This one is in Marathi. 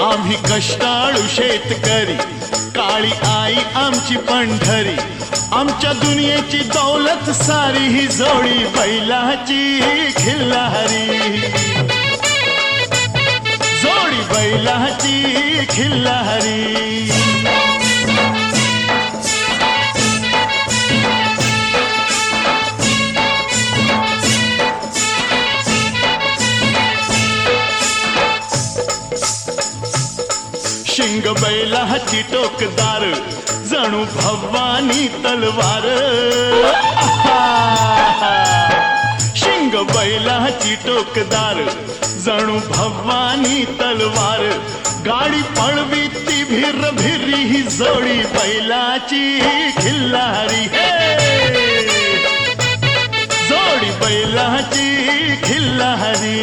आम्ही कष्टाळू शेतकरी, काळी आई आमची पंढरी, आमच्या दुनियेची दौलत सारी ही जोडी बैलाची खिल्लारी, जोडी बैलाची खिल्लारी। शिंग बैलाची टोकदार, जणू भवानी तलवार। शिंग बैलाची टोकदार, जणू भवानी तलवार, गाडी पळवी ती भिर भिरी ही जोडी बैलाची खिल्लारी, जोडी बैलाची खिल्लारी।